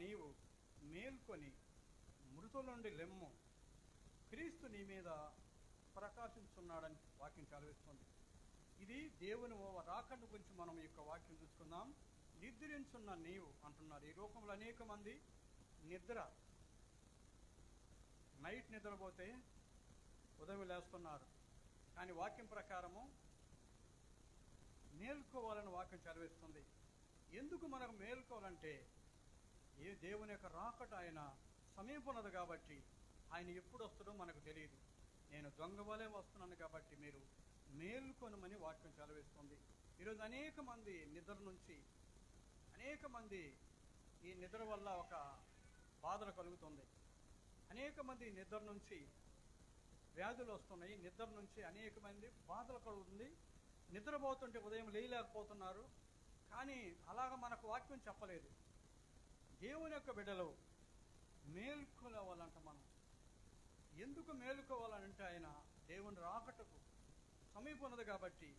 నీవు మేల్కొని మృతుల నుండి లెమ్ము, క్రీస్తు నీ మీద ప్రకాశించున్నాడని వాక్యం చదివిస్తుంది. ఇది దేవుని రాకడ గురించి మనం ఈ యొక్క వాక్యం చూసుకుందాం. నిద్రించున్న నీవు అంటున్నారు. ఈ లోకంలో అనేక మంది నైట్ నిద్రపోతే ఉదయం లేస్తున్నారు. కానీ వాక్యం ప్రకారము మేల్కోవాలని వాక్యం చదివిస్తుంది. ఎందుకు మనకు మేల్కోవాలంటే దేవుని యొక్క రాకట ఆయన సమీపన్నది కాబట్టి, ఆయన ఎప్పుడు వస్తాడో మనకు తెలియదు. నేను దొంగ వలె వస్తున్నాను కాబట్టి మీరు మేల్కొనమని వాక్యం చదివిస్తుంది. ఈరోజు అనేక మంది ఈ నిద్ర వల్ల ఒక బాధలు కలుగుతుంది. అనేక మంది నిద్ర నుంచి వ్యాధులు వస్తున్నాయి. నిద్ర నుంచి అనేక మంది బాధలు కలుగుతుంది. నిద్రపోతుంటే ఉదయం లేయలేకపోతున్నారు. కానీ అలాగ మనకు వాక్యం చెప్పలేదు. దేవుని యొక్క బిడ్డలు మేల్కోవాలంట. మనం ఎందుకు మేలుకోవాలంటే ఆయన దేవుని రాకటకు సమీపం ఉన్నది కాబట్టి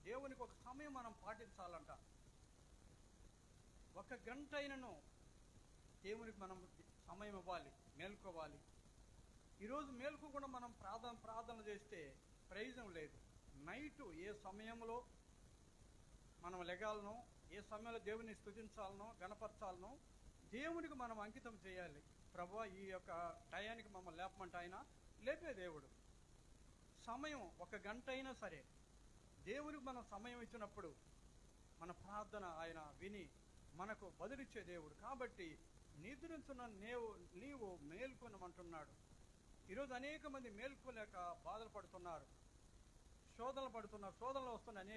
దేవునికి ఒక సమయం మనం పాటించాలంట. 1 గంట అయినను దేవునికి మనం సమయం ఇవ్వాలి, మేల్కోవాలి. ఈరోజు మేల్కోకుండా మనం ప్రార్థన చేస్తే ప్రయోజనం లేదు. నైటు ఏ సమయంలో మనం లెగాలనో, ఏ సమయంలో దేవుని స్తుతించాలనో, గణపరచాలనో దేవునికి మనం అంకితం చేయాలి. ప్రభువా, ఈ యొక్క టయానికి మమ్మల్ని లేపమంటే ఆయన లేపే దేవుడు. సమయం 1 గంట అయినా సరే దేవునికి మనం సమయం ఇచ్చినప్పుడు మన ప్రార్థన ఆయన విని మనకు బదులిచ్చే దేవుడు. కాబట్టి నిద్రించున్న నీవు మేల్కొనమంటున్నాడు. ఈరోజు అనేక మంది మేల్కోలేక బాధలు పడుతున్నారు, శోధనలు వస్తున్నాయి.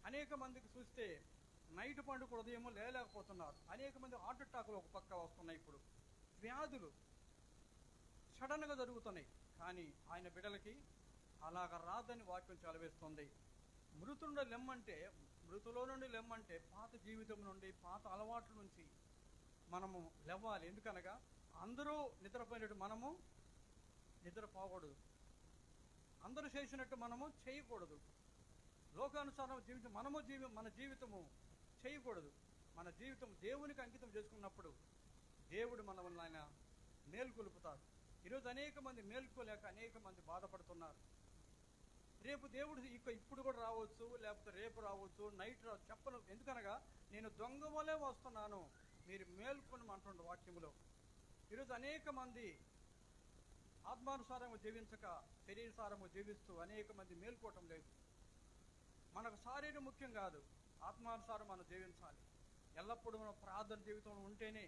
అనేక మందికి చూస్తే నైట్ పండుగ ఉదయము లేలేకపోతున్నారు. అనేక మంది హార్ట్ అటాకులు ఒక పక్క వస్తున్నాయి. ఇప్పుడు వ్యాధులు సడన్గా జరుగుతున్నాయి. కానీ ఆయన బిడ్డలకి అలాగ రాదని వాక్యం చదివేస్తుంది. మృతులో నుండి లెమ్మంటే పాత జీవితం నుండి, పాత అలవాట్ల నుంచి మనము లేవాలి. ఎందుకనగా అందరూ నిద్రపోయినట్టు మనము నిద్రపోకూడదు. అందరూ చేసినట్టు మనము చేయకూడదు. లోకానుసారం మన జీవితము చేయకూడదు. మన జీవితం దేవునికి అంకితం చేసుకున్నప్పుడు దేవుడు మనల్ని ఆయన మేల్కొలుపుతాడు. ఈరోజు అనేక మంది మేల్కోలేక అనేక మంది బాధపడుతున్నారు. రేపు దేవుడు ఇప్పుడు కూడా రావచ్చు, లేకపోతే రేపు రావచ్చు, నైట్ చెప్పను. ఎందుకనగా నేను దొంగ వలె వస్తున్నాను, మీరు మేల్కొనమంటుండ వాక్యములో. ఈరోజు అనేక మంది ఆత్మానుసారము జీవించక శరీరసారము జీవిస్తూ అనేక మంది మేల్కోవటం లేదు. మనకు శారీరం ముఖ్యం కాదు, ఆత్మానుసారం మనం జీవించాలి. ఎల్లప్పుడూ మనం ప్రార్థన జీవితంలో ఉంటేనే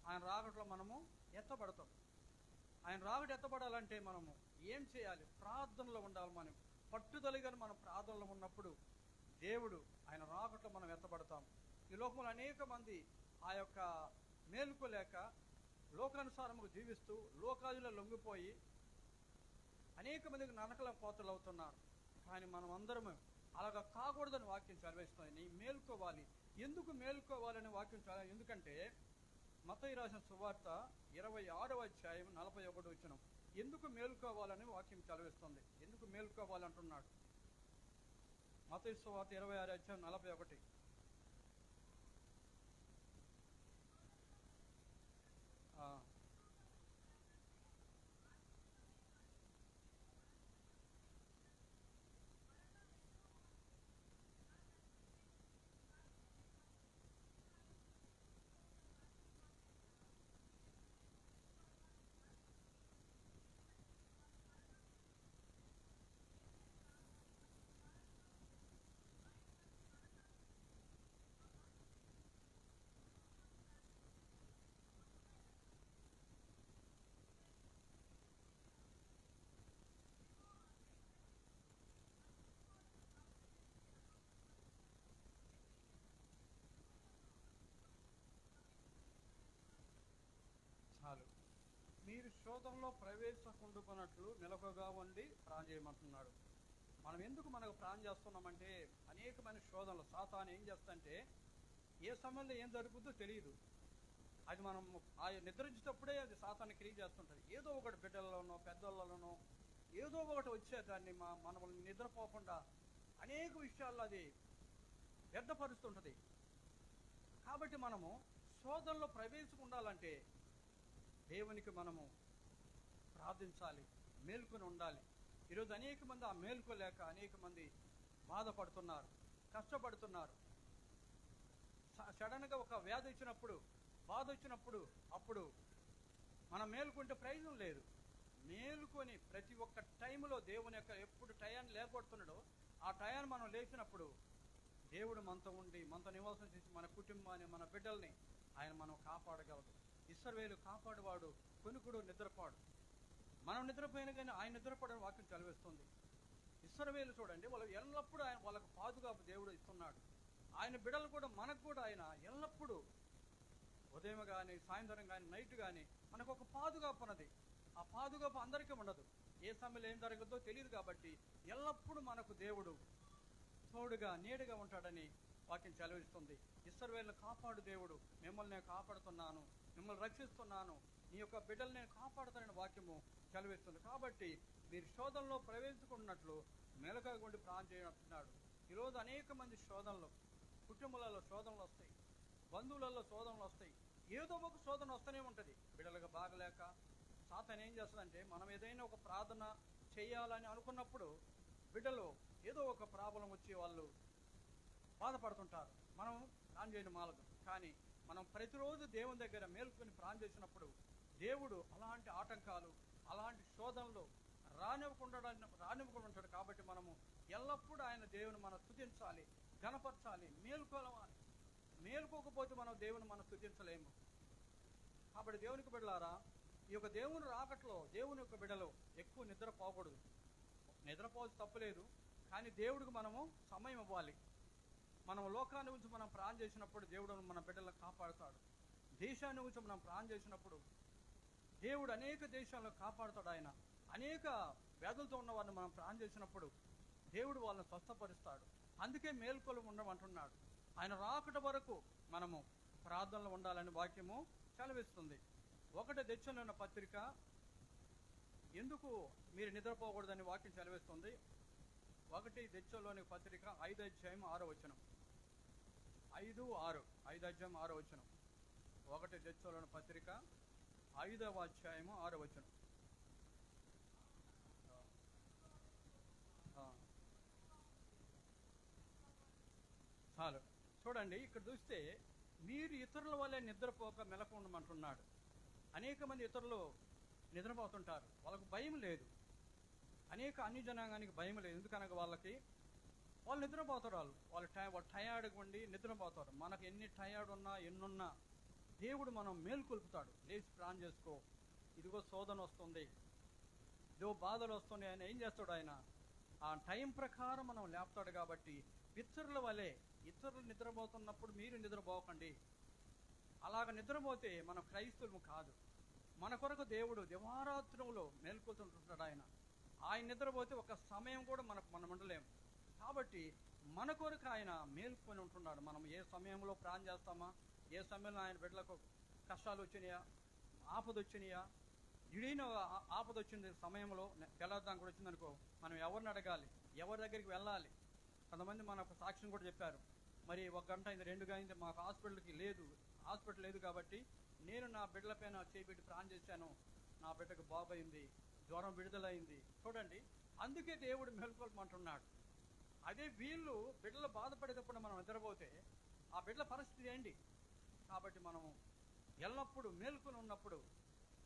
ఆయన రాకట్లో మనము ఎత్తబడతాం. ఆయన రాకట ఎత్తబడాలంటే మనము ఏం చేయాలి? ప్రార్థనలో ఉండాలి. మనం పట్టుదలగా మనం ప్రార్థనలో ఉన్నప్పుడు దేవుడు ఆయన రాకట్లో మనం ఎత్తబడతాం. ఈ లోకంలో అనేక మంది ఆ యొక్క మేలుకోలేక లోకానుసారముగా జీవిస్తూ లోకాదులో లొంగిపోయి అనేక మందికి నరకల కోతలు అవుతున్నారు. కానీ మనం అందరము అలాగా కాకూడదని వాక్యం చదివేస్తుంది. నీ మేలుకోవాలి. ఎందుకు మేలుకోవాలని వాక్యం చదివి? ఎందుకంటే మత్తయి రాసిన సువార్త 26వ అధ్యాయం 41 వచనం ఎందుకు మేలుకోవాలని వాక్యం చదివిస్తుంది. ఎందుకు మేలుకోవాలంటున్నాడు? మత్తయి సువార్త 26వ అధ్యాయం 41. చాలు, మీరు శోధనలో ప్రవేశకుండుకున్నట్లు మెలకుగా ఉండి ప్రాణం చేయమంటున్నాడు. మనం ఎందుకు మనకు ప్రాణం చేస్తున్నామంటే అనేకమైన శోధనలు. సాతాను ఏం చేస్తంటే ఏ సమయంలో ఏం జరుగుతుందో తెలియదు. అది మనం ఆ నిద్రించేటప్పుడే అది సాతాను క్రియ చేస్తుంటుంది. ఏదో ఒకటి బిడ్డలలోనో పెద్దలలోనో ఏదో ఒకటి వచ్చే దాన్ని మనల్ని నిద్రపోకుండా అనేక విషయాల్లో అది వ్యర్థపరుస్తుంటుంది. కాబట్టి మనము శోధనలో ప్రవేశించాలంటే దేవునికి మనము ప్రార్థించాలి, మేల్కొని ఉండాలి. ఈరోజు అనేక మంది ఆ మేల్కోలేక అనేక మంది బాధపడుతున్నారు, కష్టపడుతున్నారు. సడన్గా ఒక వ్యాధి వచ్చినప్పుడు, బాధ వచ్చినప్పుడు అప్పుడు మనం మేలుకుంటే ప్రయోజనం లేదు. మేలుకొని ప్రతి ఒక్క టైంలో దేవుని యొక్క ఎప్పుడు టయాన్ని లేకొడుతున్నాడో ఆ టయాన్ని మనం లేచినప్పుడు దేవుడు మనతో ఉండి మనతో నివాసం చేసి మన కుటుంబాన్ని, మన బిడ్డల్ని ఆయన మనం కాపాడగలదు. ఇశ్రాయేలు కాపాడువాడు కొనుకుడు నిద్రపాడు. మనం నిద్రపోయినా కానీ ఆయన నిద్రపోవడం వాక్యం చదివిస్తుంది. ఇశ్రాయేలు చూడండి, వాళ్ళు ఎల్లప్పుడూ ఆయన వాళ్ళకు పాదుగాపు దేవుడు ఇస్తున్నాడు. ఆయన బిడ్డలు కూడా మనకు కూడా ఆయన ఎల్లప్పుడూ ఉదయం కానీ సాయంత్రం కానీ నైట్ కానీ మనకు ఒక పాదుగాపు ఉన్నది. ఆ పాదుగాపు అందరికీ ఉండదు, ఏ సమయంలో ఏం జరగదో తెలియదు. కాబట్టి ఎల్లప్పుడూ మనకు దేవుడు తోడుగా నీడగా ఉంటాడని వాక్యం చదివిస్తుంది. ఇశ్రాయేలును కాపాడు దేవుడు, మిమ్మల్ని నేను కాపాడుతున్నాను, మిమ్మల్ని రక్షిస్తున్నాను, నీ యొక్క బిడ్డలు నేను కాపాడుతానని వాక్యము చదివిస్తుంది. కాబట్టి మీరు శోధనలో ప్రవేశించుకున్నట్లు మెలకువగా ఉండి ప్రార్థన చేయంటున్నాడు. ఈరోజు అనేక మంది శోధనలు, కుటుంబాలలో శోధనలు వస్తాయి, బంధువులలో శోధనలు వస్తాయి, ఏదో ఒక శోధన వస్తూనే ఉంటుంది. బిడ్డలుగా బాగలేక సాతాను ఏం చేస్తుందంటే, మనం ఏదైనా ఒక ప్రార్థన చేయాలని అనుకున్నప్పుడు బిడ్డలు ఏదో ఒక ప్రాబ్లం వచ్చి వాళ్ళు బాధపడుతుంటారు. మనం ప్రార్థన చేయడం మాలదు. కానీ మనం ప్రతిరోజు దేవుని దగ్గర మేల్కొని ప్రార్థన చేసినప్పుడు దేవుడు అలాంటి ఆటంకాలు, అలాంటి శోధనలు రానివ్వకుండా ఉంటాడు. కాబట్టి మనము ఎల్లప్పుడూ ఆయన దేవుని మనం స్తుతించాలి, ఘనపరచాలి, మేల్కోవాలి. మేల్కోకపోతే మనం దేవుని మనం స్తుతించలేము. కాబట్టి దేవునికి బిడ్డలారా, ఈ యొక్క దేవుని రాకట్లో దేవుని యొక్క బిడ్డలు ఎక్కువ నిద్రపోకూడదు. నిద్రపోవచ్చు తప్పులేదు, కానీ దేవుడికి మనము సమయం ఇవ్వాలి. మనం లోకాన్ని గురించి మనం ప్రార్థన చేసినప్పుడు దేవుడు మన బిడ్డలను కాపాడుతాడు. దేశాన్ని గురించి మనం ప్రార్థన చేసినప్పుడు దేవుడు అనేక దేశాలను కాపాడుతాడు. ఆయన అనేక వ్యాధులతో ఉన్న వారిని మనం ప్రార్థన చేసినప్పుడు దేవుడు వాళ్ళని స్వస్థపరుస్తాడు. అందుకే మేల్కొలు ఉండమంటున్నాడు. ఆయన రాకట వరకు మనము ప్రార్థనలో ఉండాలని వాక్యము సెలవిస్తుంది. 1 దెచ్చలోని పత్రిక, ఎందుకు మీరు నిద్రపోకూడదని వాక్యం సెలవిస్తుంది. 1 దెచ్చలోని పత్రిక 5వ అధ్యాయం 6వ వచనం. 5 అధ్యాయం 6వ వచనం. 1 దెచ్చలోని పత్రిక 5వ అధ్యాయం 6వ వచనం. చాలు చూడండి, ఇక్కడ చూస్తే మీరు ఇతరుల వల్లే నిద్రపోక మెలకు ఉండమంటున్నాడు. అనేక మంది ఇతరులు నిద్రపోతుంటారు, వాళ్ళకు భయం లేదు. అనేక అన్ని జనాంగానికి భయం లేదు. ఎందుకనగా వాళ్ళు నిద్రపోతారు. వాళ్ళు టయార్డ్గా ఉండి నిద్రపోతారు. మనకు ఎన్ని టయార్డ్ ఉన్నా ఎన్నున్నా దేవుడు మనం మేల్కొల్పుతాడు. లేచి ప్రార్థన చేసుకో, ఇదిగో శోధన వస్తుంది, ఇదిగో బాధలు వస్తున్నాయి. ఆయన ఏం చేస్తాడు, ఆయన ఆ టైం ప్రకారం మనం లేపుతాడు. కాబట్టి ఇతరుల వలె, ఇతరులు నిద్రపోతున్నప్పుడు మీరు నిద్రపోకండి. అలాగ నిద్రపోతే మనం క్రైస్తవులు కాదు. మన కొరకు దేవుడు దివారాత్రంలో మేల్కొల్తుంటాడు. ఆయన నిద్రపోతే ఒక సమయం కూడా మనం ఉండలేము. కాబట్టి మన కొరకు ఆయన మేల్కొని ఉంటున్నాడు. మనం ఏ సమయంలో ప్రార్థన చేస్తామా, ఏ సమయంలో ఆయన బిడ్డలకు కష్టాలు వచ్చినాయా, ఆపద వచ్చినాయా, ఇడైన ఆపద వచ్చింది సమయంలో తెల్లదాం కూడా వచ్చిందనుకో, మనం ఎవరిని అడగాలి, ఎవరి దగ్గరికి వెళ్ళాలి. కొంతమంది మనకు సాక్ష్యం కూడా చెప్పారు, మరి 1 గంట అయింది, 2 అయింది, మాకు హాస్పిటల్ లేదు కాబట్టి నేను నా బిడ్డల పైన చేపెట్టి ప్రార్థన చేశాను, నా బిడ్డకు బాబయింది, జ్వరం విడుదలైంది. చూడండి, అందుకే దేవుడు మేల్కొల్పమంటున్నాడు. అదే వీళ్ళు బిడ్డలు బాధపడేటప్పుడు మనం నిద్రపోతే ఆ బిడ్డల పరిస్థితి ఏంటి? కాబట్టి మనము ఎల్లప్పుడూ మేల్కొని ఉన్నప్పుడు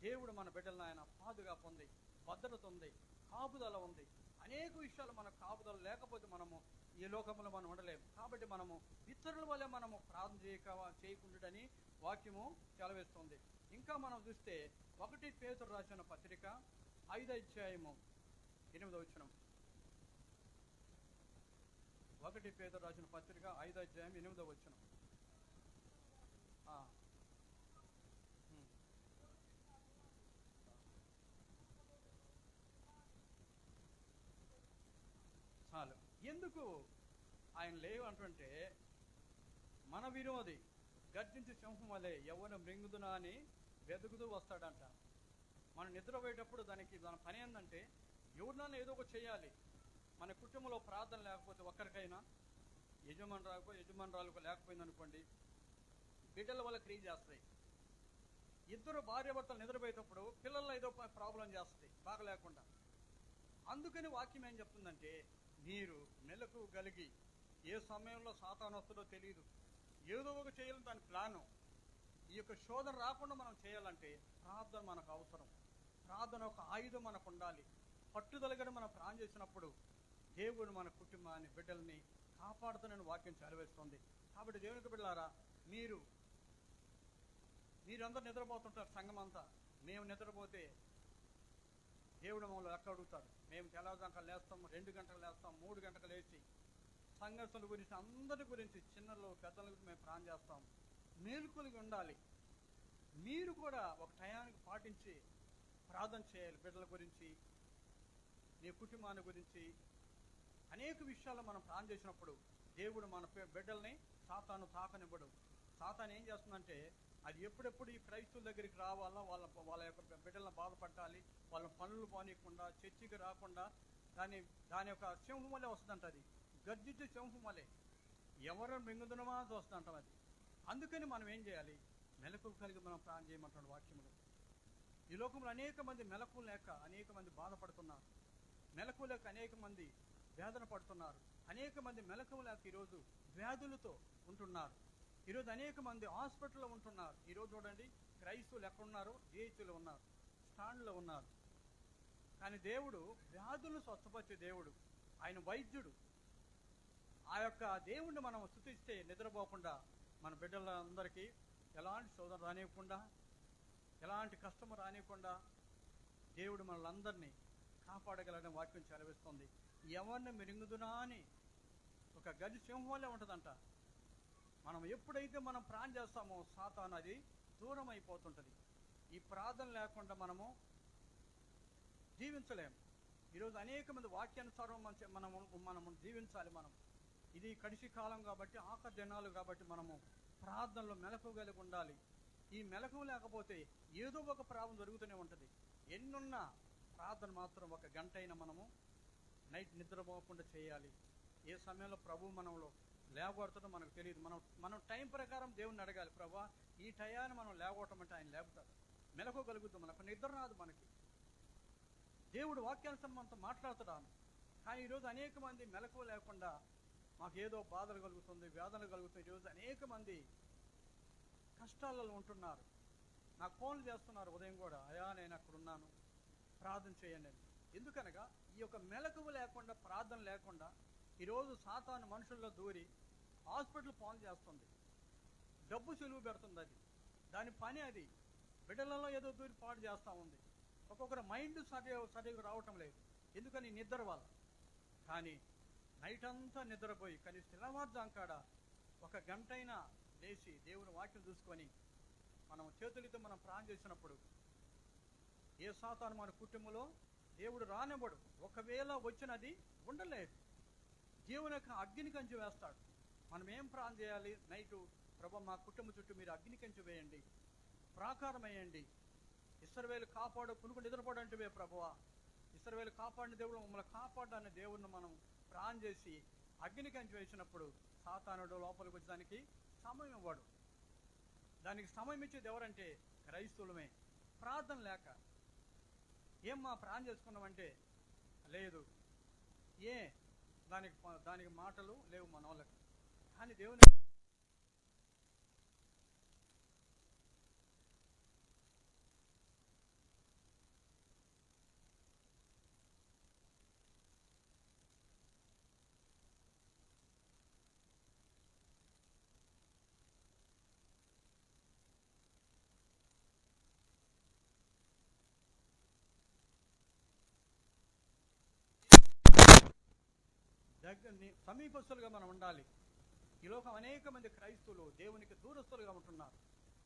దేవుడు మన బిడ్డలను ఆయన పాదుగా పొంది, భద్రత ఉంది, కాపుదల ఉంది. అనేక విషయాలు మనకు కాపుదల లేకపోతే మనము ఈ లోకంలో మనం ఉండలేము. కాబట్టి మనము ఇతరుల వల్లే మనము ప్రార్థన చేయకుండాని వాక్యము సెలవిస్తుంది. ఇంకా మనం చూస్తే 1 పేతురు రాసిన పత్రిక 5వ అధ్యాయము 8వ వచనం. 1 పేతురు రాసిన పత్రిక 5వ అధ్యాయం 8వ వచనం. చాలు. ఎందుకు ఆయన లేవు అంటుంటే, మన విరోధి గర్జించి సింహం వలె ఎవరిని మృంగుదునా అని వెతుకుతూ వస్తాడంట. మనం నిద్రపోయేటప్పుడు దాని పని ఏంటంటే, ఎవరినైనా ఏదో ఒకటి చేయాలి. మన కుటుంబంలో ప్రార్థన లేకపోతే ఒక్కరికైనా, యజమానురాలకు లేకపోయింది అనుకోండి, బిడ్డల వల్ల క్రియ చేస్తాయి. ఇద్దరు భార్యాభర్తలు నిద్రపోయేటప్పుడు పిల్లల్లో ఏదో ప్రాబ్లం చేస్తుంది బాగా లేకుండా. అందుకని వాక్యం ఏం చెప్తుందంటే, మీరు మెలకు కలిగి, ఏ సమయంలో సాతాను వస్తుందో తెలియదు, ఏదో ఒక చేయాలని దాని ప్లాను. ఈ యొక్క శోధన రాకుండా మనం చేయాలంటే ప్రార్థన మనకు అవసరం. ప్రార్థన ఒక ఆయుధం మనకు ఉండాలి. పట్టుదలగా మనం ప్రార్థన చేసినప్పుడు దేవుడు మన కుటుంబాన్ని, బిడ్డల్ని కాపాడుతానని వాక్యం చదివేస్తుంది. కాబట్టి దేవునికి బిడ్డలారా, మీరందరూ నిద్రపోతుంటారు, సంఘం అంతా. మేము నిద్రపోతే దేవుడు మమ్మల్ని లెక్క అడుగుతాడు. మేము తెల్లవారుజామున లేస్తాం, 2 గంటలకు లేస్తాం, 3 గంటలకు లేచి సంఘర్షణ గురించి, అందరి గురించి, చిన్నలు పెద్దల గురించి మేము ప్రార్థన చేస్తాం. మేలుకొలిగి ఉండాలి. మీరు కూడా ఒక టయానికి పాటించి ప్రార్థన చేయాలి. బిడ్డల గురించి, నీ కుటుంబాన్ని గురించి, అనేక విషయాలు మనం ప్రార్థన చేసినప్పుడు దేవుడు మన బిడ్డల్ని సాతాను తాకనివ్వడు. సాతాను ఏం చేస్తుందంటే, అది ఎప్పుడెప్పుడు ఈ క్రైస్తవుల దగ్గరికి రావాలా, వాళ్ళ యొక్క బిడ్డలను బాధపడాలి, వాళ్ళ పనులు పోనీయకుండా, చర్చికి రాకుండా, దాని యొక్క సింహం వల్లే వస్తుందంట. అది గర్జించే సింహం వల్లే, ఎవరు మింగుదనమా వస్తుందంటాం అది. అందుకని మనం ఏం చేయాలి? మెలకువ కలిగి మనం ప్రార్థన చేయమంటున్నాడు వాక్యములు. ఈ లోకంలో అనేక మంది మెలకువ లేక అనేక మంది బాధపడుతున్నారు. మెలకువ లేక అనేక మంది వేదన పడుతున్నారు. అనేక మంది మెలకువ లేక ఈరోజు వ్యాధులతో ఉంటున్నారు. ఈరోజు అనేక మంది హాస్పిటల్లో ఉంటున్నారు. ఈరోజు చూడండి, క్రైస్తవులు ఎక్కడున్నారు? జీహెచ్లో ఉన్నారు, స్టాండ్లో ఉన్నారు. కానీ దేవుడు వ్యాధులను స్వస్థపరిచే దేవుడు, ఆయన వైద్యుడు. ఆ యొక్క దేవుణ్ణి మనం స్తుతిస్తే నిద్రపోకుండా, మన బిడ్డలందరికీ ఎలాంటి శోధన రానివ్వకుండా, ఎలాంటి కష్టము రానివ్వకుండా దేవుడు మనలందరినీ కాపాడగలడని వాక్యం చదివిస్తుంది. ఎవరిని మిరింగుదునా అని ఒక గది సింహం వల్లే ఉంటుందంట. మనం ఎప్పుడైతే మనం ప్రార్థన చేస్తామో సాతాను అది దూరం అయిపోతుంటుంది. ఈ ప్రార్థన లేకుండా జీవించలేము. ఈరోజు అనేక మంది వాక్యానుసారం మనము జీవించాలి. ఇది కడిసి కాలం కాబట్టి, ఆఖరి దినాలు కాబట్టి మనము ప్రార్థనలో మెలకువ కలిగి ఉండాలి. ఈ మెలకువ లేకపోతే ఏదో ఒక ప్రాబ్లం జరుగుతూనే ఉంటుంది. ఎన్నున్నా ప్రార్థన మాత్రం 1 గంట అయినా మనము నైట్ నిద్రపోకుండా చేయాలి. ఏ సమయంలో ప్రభు మనలో లేవగొడతాడో మనకు తెలియదు. మనం టైం ప్రకారం దేవుణ్ణి అడగాలి. ప్రభా, ఈ టయాన్ని మనం లేవగొట్టం అంటే ఆయన లేపుతాడు. మెలకువ కలుగుతాం. మనకు నిద్ర రాదు. మనకి దేవుడు వాక్యానుసారం మనతో మాట్లాడుతున్నాను. కానీ ఈరోజు అనేక మంది మెలకువ లేకుండా మాకు ఏదో బాధలు కలుగుతుంది, వేదనలు కలుగుతుంది. ఈరోజు అనేక మంది కష్టాలలో ఉంటున్నారు. నాకు ఫోన్లు చేస్తున్నారు ఉదయం కూడా, అయా నేను అక్కడ ఉన్నాను, ప్రార్థన చేయండి అని. ఎందుకనగా ఈ యొక్క మెలకువ లేకుండా, ప్రార్థన లేకుండా ఈరోజు సాతాను మనుషుల్లో దూరి హాస్పిటల్ ఫోన్ చేస్తుంది, డబ్బు సులువు పెడుతుంది. దాని పని అది. బిడ్డలలో ఏదో దూరి పాడు చేస్తూ ఉంది. ఒక్కొక్కరు మైండ్ సరిగా రావటం లేదు. ఎందుకని? నిద్ర వల్ల. కానీ నైట్ అంతా నిద్రపోయి కనీసం తెల్లవారుజాము కాడ 1 గంట అయినా లేచి దేవుని వాక్యం చూసుకొని మనం చేతులతో మనం ప్రార్థన చేసినప్పుడు ఏ సాతాను మన కుటుంబంలో దేవుడు రానివ్వడు. ఒకవేళ వచ్చినది ఉండలేదు. జీవన అగ్ని కంచె వేస్తాడు. మనం ఏం ప్రార్థన చేయాలి? నైటు, ప్రభు మా కుటుంబం చుట్టూ మీరు అగ్ని కంచె వేయండి, ప్రాకారం వేయండి. ఇశ్రాయేలు కాపాడు, కునుకు నిద్రపోడంటే ప్రభువా, ఇశ్రాయేలు కాపాడిన దేవుడు మమ్మల్ని కాపాడని దేవుడిని మనం ప్రార్థన చేసి అగ్ని కంచె వేసినప్పుడు సాతానుడు లోపలికి వచ్చేదానికి సమయం ఇవ్వడు. దానికి సమయం ఇచ్చేది ఎవరంటే క్రైస్తవులమే. ప్రార్థన లేక ఏం మా ప్రార్థన చేసుకున్నామంటే లేదు, దానికి మాటలు లేవు మన వాళ్ళకి. కానీ దేవుని సమీపస్తులుగా మనం ఉండాలి. ఈ లోకం అనేక మంది క్రైస్తవులు దేవునికి దూరస్తులుగా ఉంటున్నారు.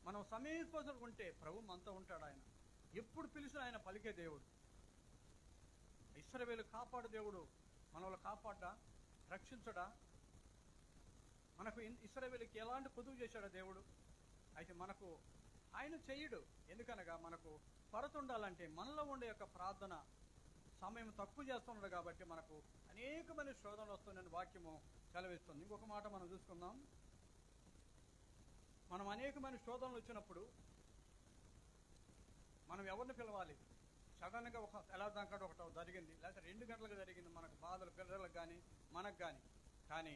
మనం సమీపస్తులుగా ఉంటే ప్రభు మనతో ఉంటాడు. ఆయన ఎప్పుడు పిలిచినా ఆయన పలికే దేవుడు. ఇశ్రాయేలు కాపాడు దేవుడు మనల్ని కాపాడ్డా, రక్షించడా? మనకు ఇశ్రాయేలుకి ఎలాంటి పొదుపు చేశాడా దేవుడు? అయితే మనకు ఆయన చెయ్యడు. ఎందుకనగా మనకు కొరత ఉండాలంటే మనలో ఉండే యొక్క ప్రార్థన సమయం తక్కువ చేస్తున్నాడు. కాబట్టి మనకు అనేకమైన శోధనలు వస్తుందని వాక్యము సెలవిస్తుంది. ఇంకొక మాట మనం చూసుకుందాం. మనం అనేకమైన శోధనలు వచ్చినప్పుడు మనం ఎవరిని పిలవాలి? సడన్గా ఒక తెల్లదాకా ఒకటి జరిగింది, లేకపోతే 2 గంటలకు జరిగింది, మనకు బాధలు పిల్లలకు కానీ మనకు కానీ. కానీ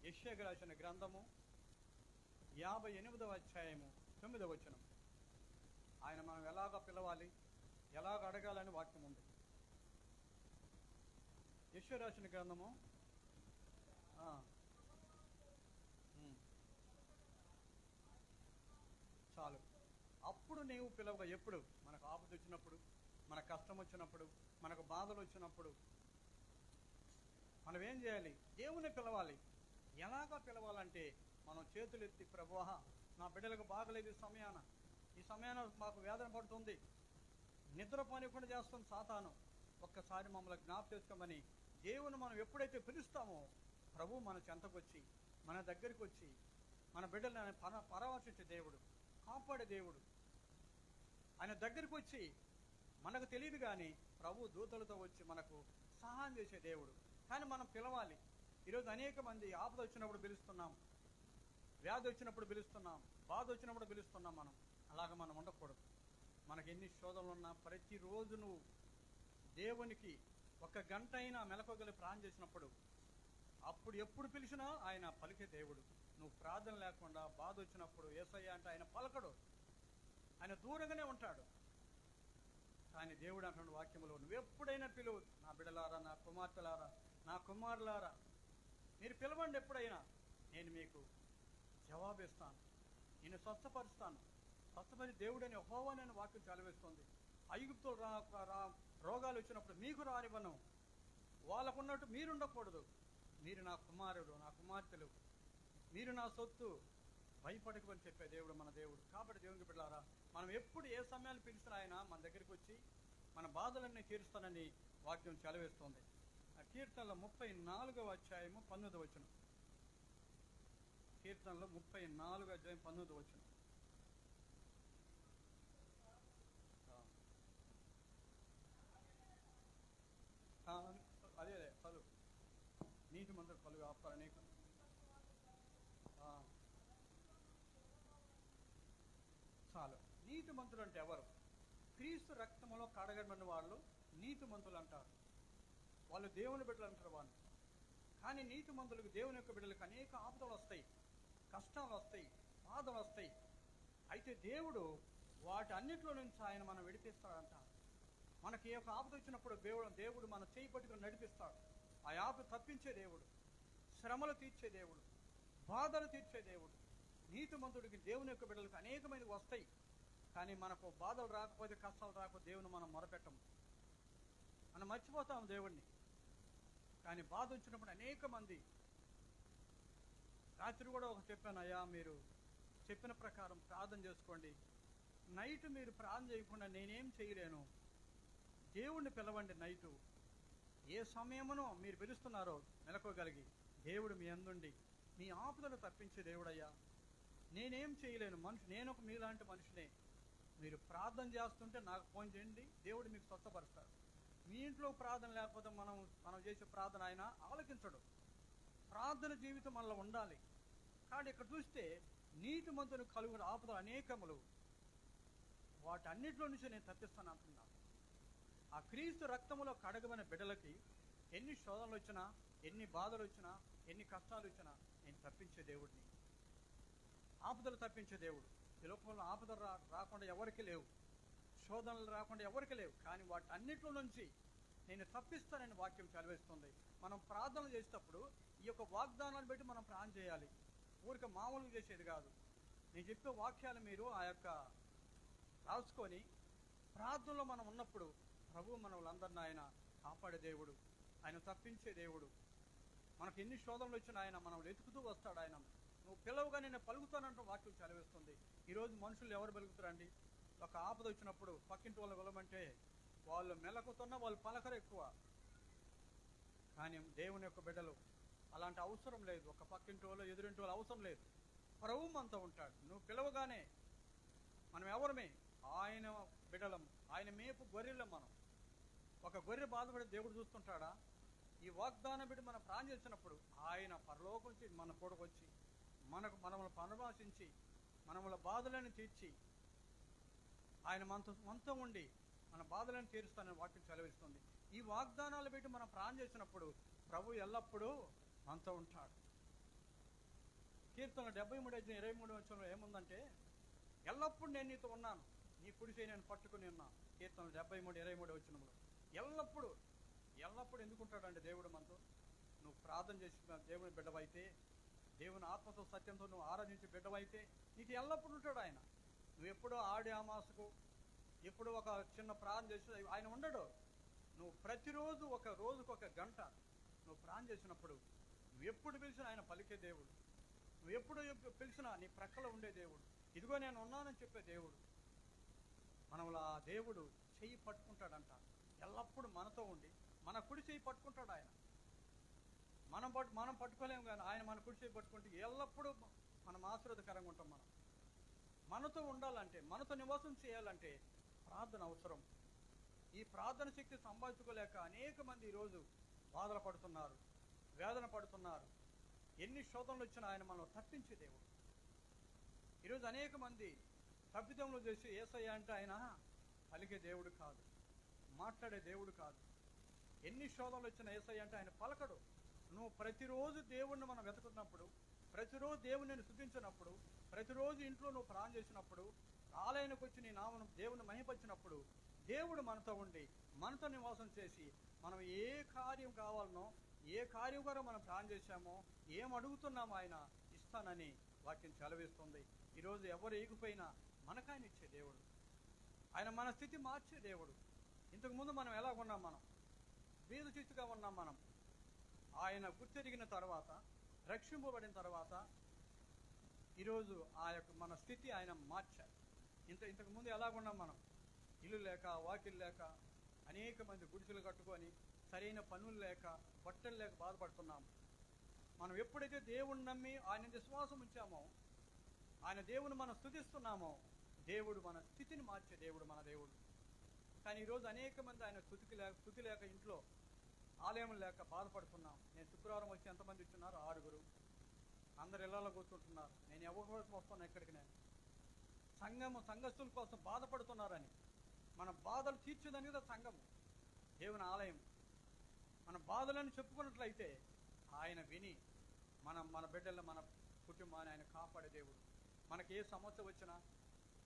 యెషయా రాసిన గ్రంథము 58వ అధ్యాయము 9వ వచనం, ఆయన మనం ఎలాగ పిలవాలి, ఎలాగ అడగాలని వాక్యం ఉంది. యెషయా రాసిన గ్రంథము చాలు. అప్పుడు నీవు పిలవగా. ఎప్పుడు? మనకు ఆపద వచ్చినప్పుడు, మన కష్టం వచ్చినప్పుడు, మనకు బాధలు వచ్చినప్పుడు మనం ఏం చేయాలి? దేవుని పిలవాలి. ఎలాగా పిలవాలంటే మనం చేతులెత్తి, ప్రభువా నా బిడ్డలకు బాగలేదు, ఈ సమయాన మాకు వేదన పడుతుంది, నిద్రపోనికుండా చేస్తుంది సాతాను, ఒక్కసారి మమ్మల్ని జ్ఞాపకం చేసుకోమని దేవుని మనం ఎప్పుడైతే పిలుస్తామో ప్రభు మన చెంతకొచ్చి, మన దగ్గరికి వచ్చి, మన బిడ్డలను పరామర్శించే దేవుడు, కాపాడే దేవుడు, ఆయన దగ్గరికి వచ్చి మనకు తెలియదు కానీ ప్రభు దూతలతో వచ్చి మనకు సహాయం చేసే దేవుడు. కానీ మనం పిలవాలి. ఈరోజు అనేక మంది ఆపద వచ్చినప్పుడు పిలుస్తున్నాం, వ్యాధి వచ్చినప్పుడు పిలుస్తున్నాం, బాధ వచ్చినప్పుడు పిలుస్తున్నాం. అలాగ మనం ఉండకూడదు. మనకు ఎన్ని శోధనలు ఉన్నా ప్రతిరోజు నువ్వు దేవునికి 1 గంట అయినా మెలకువగలి ప్రార్థన చేసినప్పుడు, అప్పుడు ఎప్పుడు పిలిచినా ఆయన పలికే దేవుడు. నువ్వు ప్రార్థన లేకుండా బాధ వచ్చినప్పుడు యేసయ్య అంటే ఆయన పలకడు, ఆయన దూరంగానే ఉంటాడు. కానీ దేవుడు అంటున్న వాక్యములో, నువ్వు ఎప్పుడైనా పిలువు, నా బిడ్డలారా, నా కుమార్తెలారా, నా కుమారులారా, మీరు పిలవండి, ఎప్పుడైనా నేను మీకు జవాబిస్తాను, నేను స్వస్థపరుస్తాను. స్వస్థపరిచే దేవుడని యెహోవా అనే వాక్యం చదివేస్తుంది. ఐగుప్తులు రోగాలు వచ్చినప్పుడు మీకు రానివ్వను, వాళ్ళకున్నట్టు మీరుండకూడదు, మీరు నా కుమారుడు, నా కుమార్తెలు, మీరు నా సొత్తు, భయపడకమని చెప్పే దేవుడు మన దేవుడు. కాబట్టి దేవునికి బిడ్డలారా, మనం ఎప్పుడు ఏ సమయాన్ని పిలిచినా ఆయన మన దగ్గరికి వచ్చి మన బాధలన్నీ తీరుస్తానని వాక్యం చదివేస్తుంది. కీర్తనలో 34వ అధ్యాయము 19వ వచనం. కీర్తనలో 34వ అధ్యాయం 19వ వచనం. అదే చదువు. నీటి మంత్రులు పలుగు ఆపుతారు అనేక. చాలు. నీతి మంతులు అంటే ఎవరు? క్రీస్తు రక్తములో కడగబడిన వాళ్ళు నీతి మంతులు అంటారు. వాళ్ళు దేవుని బిడ్డలు అంటారు వాళ్ళు. కానీ నీతి మంతులకు, దేవుని యొక్క బిడ్డలకు అనేక ఆపదలు వస్తాయి, కష్టాలు వస్తాయి, బాధలు వస్తాయి. అయితే దేవుడు వాటి అన్నింటిలో నుంచి ఆయన మనం విడిపిస్తాడంట. మనకి ఏ ఒక ఆపద వచ్చినప్పుడు దేవుడు మన చేయి పట్టుకుని నడిపిస్తాడు. ఆ ఆపద తప్పించే దేవుడు, శ్రమలు తీర్చే దేవుడు, బాధలు తీర్చే దేవుడు. నీతిమంతుడికి, దేవుని యొక్క బిడ్డలకు అనేకమైనవి వస్తాయి. కానీ మనకు బాధలు రాకపోతే, కష్టాలు రాకపోతే దేవుని మనం మొరపెట్టము, మనం మర్చిపోతాము దేవుణ్ణి. కానీ బాధ వచ్చినప్పుడు అనేక మంది, రాత్రి కూడా ఒక చెప్పాను, అయ్యా మీరు చెప్పిన ప్రకారం ప్రార్థన చేసుకోండి, నైట్ మీరు ప్రార్థన చేయకుండా నేనేం చేయలేను, దేవుణ్ణి పిలవండి. నైటు ఏ సమయమునో మీరు పిలుస్తున్నారో మెలకోగలిగి, దేవుడు మీ అందుండి మీ ఆపదలు తప్పించే దేవుడయ్యా, నేనేం చేయలేను, నేను ఒక మీలాంటి మనిషినే, మీరు ప్రార్థన చేస్తుంటే నాకు ఫోన్ చేయండి, దేవుడు మీకు స్వస్థపరుస్తాడు. మీ ఇంట్లో ప్రార్థన లేకపోతే మనం చేసే ప్రార్థన ఆయన ఆలకించడు. ప్రార్థన జీవితం మనలో ఉండాలి. కానీ ఇక్కడ చూస్తే నీతిమంతుని కలుగున ఆపదలు అనేకములు, వాటన్నిటిలో నుంచి నేను తప్పిస్తాను అంటున్నాను. ఆ క్రీస్తు రక్తములో కడగబడిన బిడ్డలకి ఎన్ని శోధనలు వచ్చినా, ఎన్ని బాధలు వచ్చినా, ఎన్ని కష్టాలు వచ్చినా నేను తప్పించే దేవుడిని, ఆపదలు తప్పించే దేవుడు. ఈ లోకంలో ఆపదలు రాకుండా ఎవరికి లేవు, శోధనలు రాకుండా ఎవరికి లేవు. కానీ వాటి అన్నింటిలో నుంచి నేను తప్పిస్తానని వాక్యం చదివేస్తుంది. మనం ప్రార్థన చేసేటప్పుడు ఈ యొక్క వాగ్దానాన్ని బట్టి మనం ప్రార్థన చేయాలి, ఊరిక మామూలుగా చేసేది కాదు. నేను చెప్పే వాక్యాలు మీరు ఆ యొక్క రాసుకొని ప్రార్థనలో మనం ఉన్నప్పుడు ప్రభు మనలందరినీ ఆయన కాపాడే దేవుడు, ఆయన తప్పించే దేవుడు. మనకు ఎన్ని శోధనలు వచ్చినా ఆయన మనం వెతుకుతూ వస్తాడు. ఆయన నువ్వు పిలవగా నేను పలుకుతానంటూ వాక్యం చదివేస్తుంది. ఈరోజు మనుషులు ఎవరు పలుకుతారండి? ఒక ఆపద వచ్చినప్పుడు పక్కింటి వాళ్ళు వెళ్ళమంటే వాళ్ళు మెలకుతున్నా వాళ్ళు పలకరు ఎక్కువ. కానీ దేవుని యొక్క బిడ్డలు అలాంటి అవసరం లేదు. ఒక పక్కింటి వాళ్ళు, ఎదురింటి వాళ్ళు అవసరం లేదు. ప్రభు మనతో ఉంటాడు. నువ్వు పిలవగానే మనం ఎవరమే? ఆయన బిడ్డలం, ఆయన మేపు గొర్రెలం. మనం ఒక గొర్రె బాధపడి దేవుడు చూస్తుంటాడా? ఈ వాగ్దానం బిడ్డ మనం ప్రార్థన చేసినప్పుడు ఆయన పరలోకం నుంచి మన కూడకొచ్చి మనల్ని పరామర్శించి మనముల బాధలను తీర్చి ఆయన మనతో ఉండి మన బాధలను తీరుస్తానని వాక్యం సెలవిస్తుంది. ఈ వాగ్దానాలు పెట్టి మనం ప్రార్థన చేసినప్పుడు ప్రభు ఎల్లప్పుడూ మనతో ఉంటాడు. కీర్తన 73:23 ఏముందంటే, ఎల్లప్పుడు నేను నీతో ఉన్నాను, నీ కుడి చేయి నేను పట్టుకుని ఉన్నాను. కీర్తన 73:23 ఎల్లప్పుడు ఎల్లప్పుడు ఎందుకుంటాడంటే దేవుడు మనతో. నువ్వు ప్రార్థన చేసి దేవుని బిడ్డవైతే, దేవుని ఆత్మతో సత్యంతో నువ్వు ఆరాధించి బిడ్డవైతే నీకు ఎల్లప్పుడు ఉంటాడు ఆయన. నువ్వు ఎప్పుడో ఆడి ఆమాసకు ఎప్పుడో ఒక చిన్న ప్రార్థన చేసి ఆయన ఉండడు. నువ్వు ప్రతిరోజు ఒక రోజుకు ఒక గంట నువ్వు ప్రార్థన చేసినప్పుడు నువ్వు ఎప్పుడు పిలిచినా ఆయన పలికే దేవుడు. నువ్వు ఎప్పుడు పిలిచినా నీ ప్రక్కలో ఉండే దేవుడు. ఇదిగో నేను ఉన్నానని చెప్పే దేవుడు. మనముల ఆ దేవుడు చెయ్యి పట్టుకుంటాడంట. ఎల్లప్పుడు మనతో ఉండి మన కుడి చెయ్యి పట్టుకుంటాడు ఆయన. మనం పట్టుకోలేము, కానీ ఆయన మన కుడి చెయ్యి పట్టుకుంటే ఎల్లప్పుడూ మనం ఆశీర్వాదకరంగా ఉంటాం. మనతో ఉండాలంటే, మనతో నివాసం చేయాలంటే ప్రార్థన అవసరం. ఈ ప్రార్థన శక్తి సంపాదించుకోలేక అనేక మంది ఈరోజు బాధలు పడుతున్నారు, వేదన పడుతున్నారు. ఎన్ని శోధనలు వచ్చినా ఆయన మనం తప్పించే దేవుడు. ఈరోజు అనేక మంది తప్పిదములు చేసి యేసయ్య అంటే ఆయన పలికే దేవుడు కాదు, మాట్లాడే దేవుడు కాదు. ఎన్ని శోధనలు వచ్చినా యేసయ్య అంటే ఆయన పలకడు. నువ్వు ప్రతిరోజు దేవుణ్ణి మనం వెతుకుతున్నప్పుడు, ప్రతిరోజు దేవుని స్తుతించినప్పుడు, ప్రతిరోజు ఇంట్లో నువ్వు ప్రార్థన చేసినప్పుడు, ఆలయానికి వచ్చి నీ నామను దేవుని మహిమపరిచినప్పుడు దేవుడు మనతో ఉండి మనతో నివాసం చేసి మనం ఏ కార్యం కావాలనో, ఏ కార్యం ద్వారా మనం ప్రార్థన చేశామో, ఏం అడుగుతున్నామో ఆయన ఇస్తానని వాక్యం సెలవిస్తుంది. ఈరోజు ఎవరు ఏగిపోయినా మనకు ఆయన ఇచ్చే దేవుడు. ఆయన మన స్థితి మార్చే దేవుడు. ఇంతకుముందు మనం ఎలా ఉన్నాం? మనం బీద చిత్తుగా ఉన్నాం. మనం ఆయన గుర్తెరిగిన తర్వాత, రక్షింపబడిన తర్వాత ఈరోజు ఆ యొక్క మన స్థితి ఆయన మార్చారు. ఇంతకుముందు ఎలాగున్నాం? మనం ఇల్లు లేక, వాకిలు లేక, అనేక మంది గుడిసెలు కట్టుకొని, సరైన పనులు లేక, బట్టలు లేక బాధపడుతున్నాం. మనం ఎప్పుడైతే దేవుణ్ణి నమ్మి ఆయన విశ్వాసం ఉంచామో, ఆయన దేవుని మనం స్తుతిస్తున్నామో, దేవుడు మన స్థితిని మార్చే దేవుడు మన దేవుడు. కానీ ఈరోజు అనేక మంది ఆయన స్తుతి లేక ఇంట్లో ఆలయం లేక బాధపడుతున్నాం. నేను శుక్రవారం వచ్చి ఎంతమంది ఇచ్చున్నారు? 6. అందరు ఇళ్లలో కూర్చుంటున్నారు. నేను ఎవరి కోసం వస్తున్నా ఇక్కడికి? నేను సంఘస్థుల కోసం బాధపడుతున్నారని. మన బాధలు తీర్చేదనేది సంఘము, దేవుని ఆలయం. మన బాధలను చెప్పుకున్నట్లయితే ఆయన విని మన బిడ్డలను, మన కుటుంబాన్ని ఆయన కాపాడే దేవుడు. మనకి ఏ సమస్య వచ్చినా,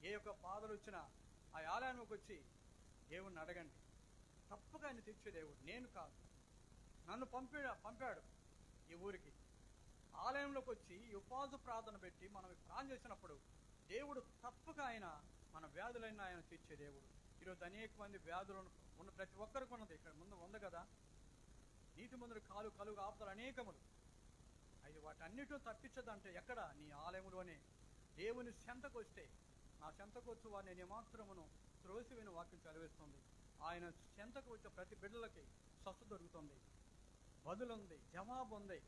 ఏ యొక్క బాధలు వచ్చినా ఆ ఆలయానికి వచ్చి దేవుణ్ణి అడగండి. తప్పగా ఆయన తీర్చే దేవుడు. నేను కాదు, నన్ను పంపాడు ఈ ఊరికి. ఆలయంలోకి వచ్చి ఈ ఉపవాస ప్రార్థన పెట్టి మనం ప్రార్థన చేసినప్పుడు దేవుడు తప్పక ఆయన మన వ్యాధులైనా ఆయన తీర్చే దేవుడు. ఈరోజు అనేక మంది వ్యాధులు ఉన్న ప్రతి ఒక్కరికి ఉన్నది. ఇక్కడ ముందు ఉంది కదా, నీతి ముందు కలుగు ఆపుతారు అనేకములు. అయితే వాటన్నిటిని తప్పించదంటే ఎక్కడ? నీ ఆలయంలోనే. దేవుని చెంతకు వస్తే, నా చెంతకు వచ్చి వారిని నేను మాత్రమును త్రోసివేని వాక్యం చదివిస్తుంది. ఆయన చెంతకు వచ్చే ప్రతి బిడ్డలకి స్వస్థత దొరుకుతుంది, బదులుంది, జవాబు ఉంది.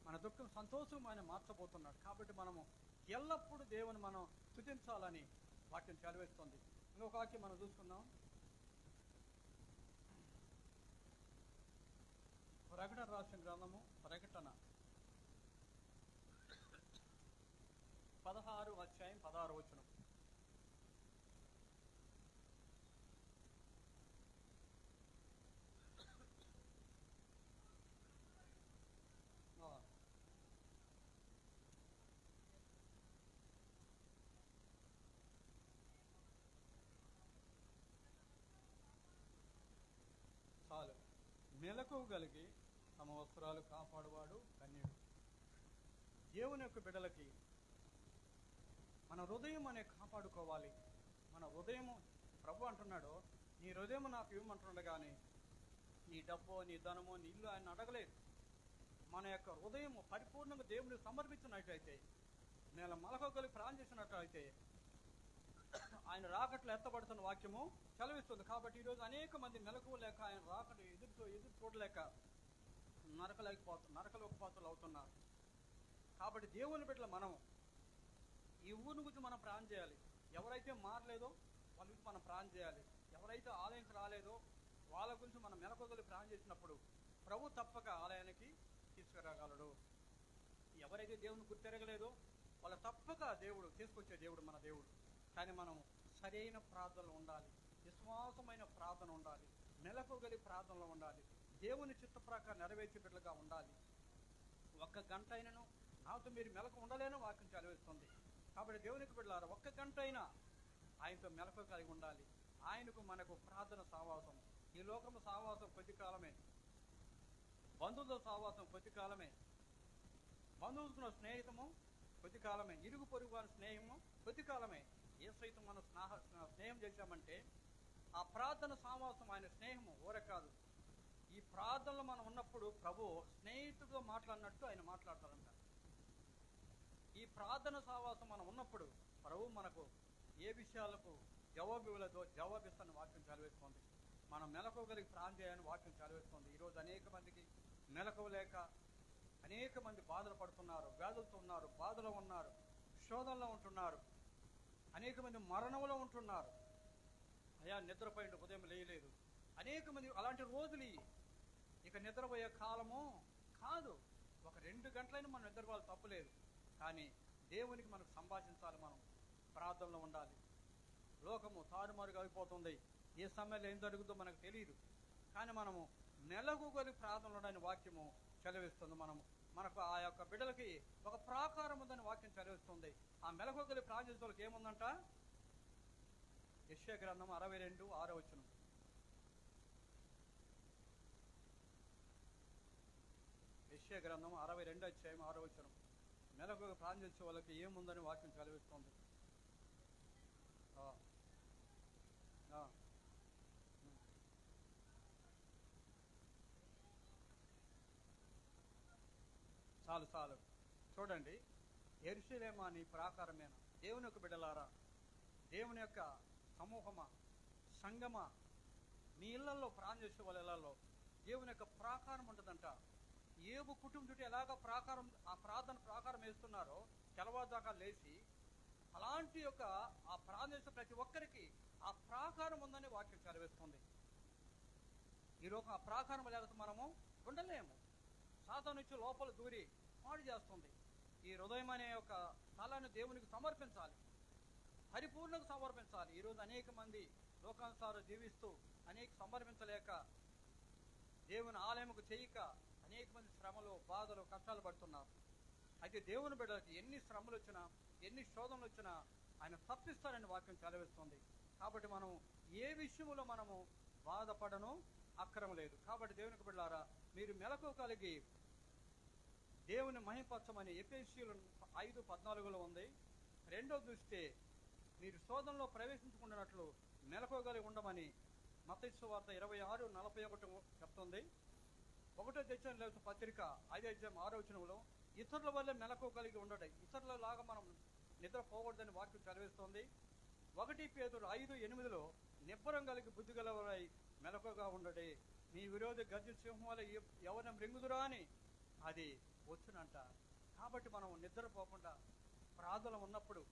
మన దుఃఖం సంతోషం ఆయన మార్చబోతున్నాడు. కాబట్టి మనము ఎల్లప్పుడూ దేవుని మనం స్తుతించాలని వాక్యం చదివిస్తుంది. ఇంకొక వాక్యం మనం చూసుకుందాం. ప్రకటన రాసిన గ్రంథము, ప్రకటన 16:16. చాలు. మెలకువ కలిగి తమ వస్త్రాలు కాపాడువాడు ధన్యుడు. దేవుని యొక్క బిడ్డలకి మన హృదయం అనే కాపాడుకోవాలి. మన హృదయము, ప్రభు అంటున్నాడు, నీ హృదయం నాకు ఇవ్వమంటున్నాడు, కానీ నీ డబ్బో, నీ ధనమో, నీ ఇల్లు ఆయన అడగలేదు. మన యొక్క హృదయము పరిపూర్ణంగా దేవునికి సమర్పించినట్లయితే, నేను మలకొకలికి ప్రాణం చేసినట్లయితే ఆయన రాకట్లు ఎత్తబడుతున్న వాక్యము చలవిస్తుంది. కాబట్టి ఈరోజు అనేక మంది మెలకువ లేక ఆయన రాకట్లు ఎదురు చూడలేక నరకలోకి పాత్రలు అవుతున్నారు. కాబట్టి దేవుని బిడ్డల మనం ఈ ఊరిని గురించి మనం ప్రార్థన చేయాలి. ఎవరైతే మారలేదో వాళ్ళ గురించి మనం ప్రార్థన చేయాలి. ఎవరైతే ఆలయానికి రాలేదో వాళ్ళ గురించి మనం మెలకువలు ప్రార్థన చేసినప్పుడు ప్రభు తప్పక ఆలయానికి తీసుకురాగలడు. ఎవరైతే దేవుని గుర్తెరగలేదో వాళ్ళ తప్పక దేవుడు తీసుకొచ్చే దేవుడు మన దేవుడు. కానీ మనం సరైన ప్రార్థనలో ఉండాలి, విశ్వాసమైన ప్రార్థన ఉండాలి, మెలకువగలి ప్రార్థనలో ఉండాలి, దేవుని చిత్త ప్రకారం నెరవేర్చే బిడ్డలుగా ఉండాలి. ఒక్క గంట అయినను నాతో మీరు మెలకు ఉండలేని వాక్యం చదివిస్తుంది. కాబట్టి దేవునికి బిడ్డలారా, ఒక్క గంట అయినా ఆయనతో మెలకు కలిగి ఉండాలి. ఆయనకు మనకు ప్రార్థన సావాసం. ఈ లోకము సావాసం కొద్ది కాలమే, బంధువుల సావాసం కొద్ది కాలమే, బంధువులతో స్నేహితము కొద్ది కాలమే, ఇరుగు పొరుగు వారి స్నేహము కొద్ది కాలమే. ఏ సైతం మనం స్నేహం చేశామంటే ఆ ప్రార్థన సావాసం ఆయన స్నేహము ఊరే కాదు. ఈ ప్రార్థనలో మనం ఉన్నప్పుడు ప్రభు స్నేహితుడితో మాట్లాడినట్టు ఆయన మాట్లాడతారంట. ఈ ప్రార్థన సావాసం మనం ఉన్నప్పుడు ప్రభు మనకు ఏ విషయాలకు జవాబిస్తాను వాక్యం చదివేస్తుంది. మనం మెలకువగలిగి ప్రార్థన చేయాలని వాక్యం చదివేస్తుంది. ఈరోజు అనేక మందికి మెలకువ లేక అనేక మంది బాధలు పడుతున్నారు, వ్యాధులతో ఉన్నారు, బాధలో ఉన్నారు, శోధనలో ఉంటున్నారు, అనేక మంది మరణంలో ఉంటున్నారు. అయ్యా నిద్రపోయిన ఉదయం లేయలేదు. అనేక మంది అలాంటి రోజులు ఇక నిద్రపోయే కాలము కాదు. ఒక 2 గంటలైనా మనం నిద్రపోవాలి, తప్పులేదు. కానీ దేవునికి మనకు సంభాషించాలి, మనం ప్రార్థనలో ఉండాలి. లోకము తారుమారుగా అయిపోతుంది, ఏ సమయంలో ఏం జరుగుతుందో మనకు తెలియదు. కానీ మనము మెలకువగలి ప్రార్థనలో ఉండని వాక్యము చదివిస్తుంది. మనకు ఆ యొక్క బిడ్డలకి ఒక ప్రాకారం ఉందని వాక్యం చదివిస్తుంది. ఆ మెలకువగలి ప్రార్థించే వాళ్ళకి ఏముందంట? యెషయా గ్రంథం 62:6. యెషయా గ్రంథం 62:6. మెలకువగా ప్రార్థించే వాళ్ళకి ఏముందని వాక్యం చదివిస్తుంది. చాలు చూడండి. యెరూషలేమా నీ ప్రాకారమేనా? దేవుని యొక్క బిడ్డలారా, దేవుని యొక్క సమూహమా, సంఘమా, మీ ఇళ్లలో ప్రార్థన చేసే వాళ్ళ ఇళ్లలో దేవుని యొక్క ప్రాకారం ఉంటుందంట. ఏబు కుటుంబం చుట్టూ ఎలాగ ప్రాకారం, ఆ ప్రార్థన ప్రాకారం వేస్తున్నారో తెల్లవారుదాకా లేచి, అలాంటి యొక్క ఆ ప్రార్థన చేసే ప్రతి ఒక్కరికి ఆ ప్రాకారం ఉందని వాక్యం చదివేస్తుంది. ఈరోజు ఆ ప్రాకారం లేకపోతే మనము ఉండలేము. సాతాను నుంచి లోపల దూరి పాడు చేస్తుంది. ఈ హృదయం అనే ఒక స్థలాన్ని దేవునికి సమర్పించాలి, పరిపూర్ణంగా సమర్పించాలి. ఈరోజు అనేక మంది లోకానుసారం జీవిస్తూ అనేక సమర్పించలేక, దేవుని ఆలయముకు చేయక అనేక మంది శ్రమలు, బాధలు, కష్టాలు పడుతున్నారు. అయితే దేవుని బిడ్డలకి ఎన్ని శ్రమలు వచ్చినా, ఎన్ని శోధనలు వచ్చినా ఆయన తప్పిస్తారని వాక్యం చదివిస్తుంది. కాబట్టి మనం ఏ విషయంలో మనము బాధపడను అక్కరం లేదు. కాబట్టి దేవునికి బిడ్డలారా, మీరు మెలకు కలిగి దేవుని మహిమపరచమని ఎఫెసీయులు 5:14 ఉంది. రెండో దృష్టి, మీరు శోధనలో ప్రవేశించుకున్నట్లు మెలకువగలిగి ఉండమని మత్తయి సువార్త 26:41 చెప్తుంది. 1వ దశలోని పత్రిక 5:6 ఇతరుల వల్ల మెలకువ కలిగి ఉండడం, ఇతరుల లాగా మనం నిద్రపోకూడదని వాక్యం చదివిస్తుంది. 1 పేతురు 5:8 నిబ్బరం కలిగి బుద్ధి గలవారై మెలకువగా ఉండడే, మీ విరోధి గర్జన సింహం వల్ల ఎవరిని మృంగుదురా అని అది వచ్చునంట. కాబట్టి మనం నిద్రపోకుండా ప్రార్థన ఉన్నప్పుడు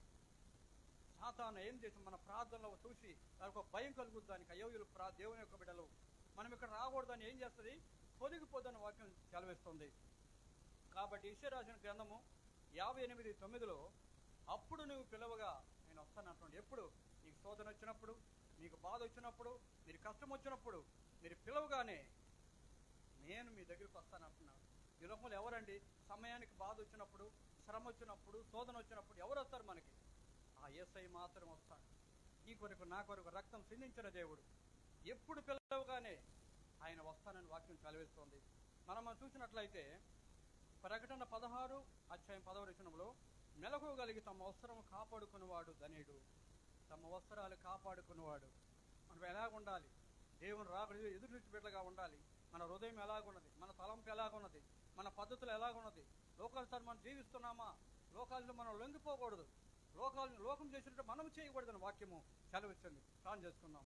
సాతాను ఏం చేసి మన ప్రార్థనలో చూసి దానికి భయం కలుగుతుంది. దానికి అయ్యో దేవుని యొక్క బిడ్డలు మనం ఇక్కడ రాకూడదని ఏం చేస్తుంది? తొలగిపోద్దని వాక్యం చదివిస్తుంది. కాబట్టి యెషయా రాసిన గ్రంథము 58:9 అప్పుడు నువ్వు పిలవగా నేను వస్తానంటున్నాడు. ఎప్పుడు? నీకు శోధన వచ్చినప్పుడు, మీకు బాధ వచ్చినప్పుడు, మీరు కష్టం వచ్చినప్పుడు, మీరు పిలవగానే నేను మీ దగ్గరికి వస్తానంటున్నాను. ఈ లోకంలో ఎవరండి సమయానికి బాధ వచ్చినప్పుడు, శ్రమ వచ్చినప్పుడు, శోధన వచ్చినప్పుడు ఎవరు వస్తారు మనకి? ఆ యేసయ్య మాత్రం వస్తాడు. నీ కొరకు నా కొరకు రక్తం సిందించిన దేవుడు. ఎప్పుడు పిలవగానే ఆయన వస్తానని వాక్యం చదివిస్తోంది. మనం చూసినట్లయితే ప్రకటన 16:10 మెలకువ కలిగి తమ వస్త్రము కాపాడుకునేవాడు ధన్యుడు. తమ వస్త్రాలు కాపాడుకునేవాడు. మనం ఎలాగ ఉండాలి? దేవుని రాకడ ఎదురు చూసి బిడ్డగా ఉండాలి. మన హృదయం ఎలాగున్నది, మన తలంపు ఎలాగున్నది, మన పద్ధతులు ఎలాగున్నది, లోకానుసారం మనం జీవిస్తున్నామా? లోకాలను మనం లొంగిపోకూడదు, లోకం చేసినట్టు మనం చేయకూడదని వాక్యము సెలవిస్తుంది. ప్రార్థన చేసుకుందాం.